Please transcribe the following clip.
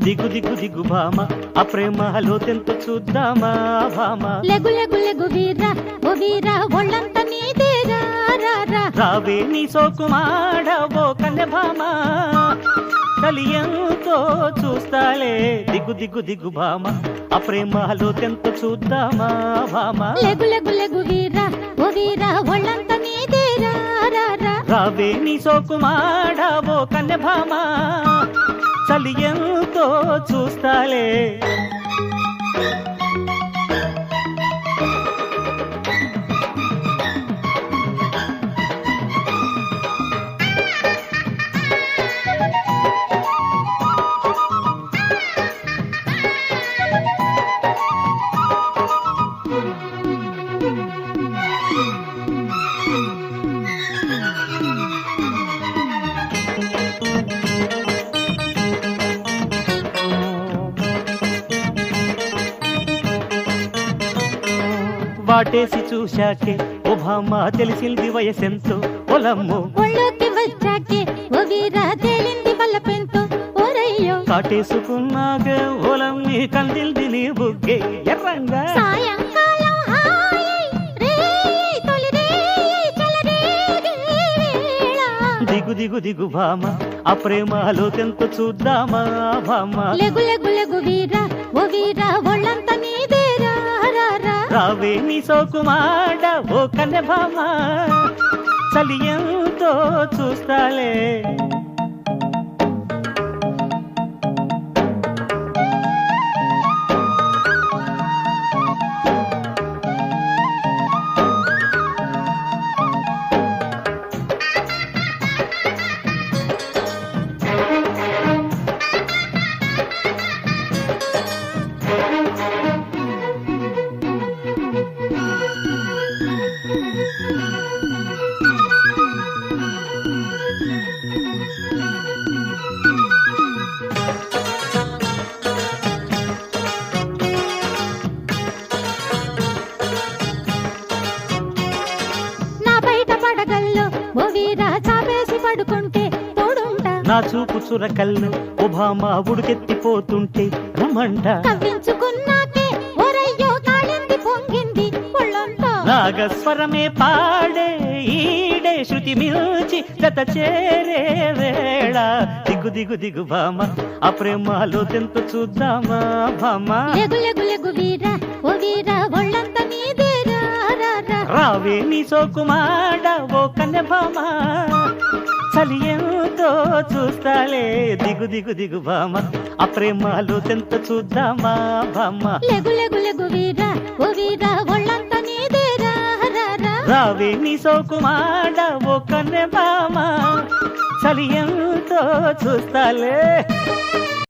దిగు దిగు దిగు భామ ఆ ప్రేమలో తెంత చూద్దామా భామ లెగు లెగు లెగు వీరా ఓ వీరా ఒళ్ళంత నీదేరా రా రా రావే నీ సోకుమాడవో కన్నె భామ కలియంతో చూస్తాలే దిగు దిగు దిగు భామ ఆ ప్రేమలో తెంత చూద్దామా భామ లెగు లెగు లెగు వీరా ఓ వీరా ఒళ్ళంత నీదేరా రా రా రావే నీ సోకుమాడవో కన్నె భామ చలియంతో చూస్తాలే వాటేసి చూశాకే ఓ భామ తెలిసింది వయసెంతో పొలమ్ము ఒళ్ళోకి వచ్చాకే ఓ వీరా తేలింది బల్లపెంతో ఓరయ్యో కాటేసుకున్నాక ఓలమ్మి కందిల్ది నీ బుగ్గే ఎర్రంగా సాయంకాలం హాయి రేయి తొలి రేయి చలరేగే వేళ దిగు దిగు దిగు భామ ఆ ప్రేమలో తెంత చూద్దామా భామ లెగు లెగు లెగు వీరా ఓ వీరా ఒళ్ళంత నీదేరా రా రా రావే నీ సోకుమాడ ఓ కన్నె భామ చలియంతో చూస్తాలే నా బయట పడగల్లో ఓ వీరా చాపేసి పడుకుంటే తోడుంటా నా చూపు చురకల్లు ఓ భామ ఉడికెత్తిపోతుంటే రమంట కవ్వించుకున్నాకే ఓరయ్యో కాళింది పొంగింది ఒళ్ళంతా నాగస్వరమే పాడే ఈడే శృతి మిల్చి గత చేరే వేళ దిగు దిగు దిగు భామ ఆ ప్రేమలో తెంత చూద్దామా భామ లెగు లెగు లెగు వీరా ఓ వీరా ఒళ్ళంత నీదేరా రా రా రావే నీ సోకుమాడ ఓ కన్నె భామ చలియంతో చూస్తాలే దిగు దిగు దిగు భామ ఆ ప్రేమలో తెంత చూద్దామా భామ లెగు లెగు లెగు వీరా ఓ వీరా ఒళ్ళంత నీదేరా రా రా రావే నీ సోకుమాడ ఓ కన్నె భామ చలియంతో చూస్తాలే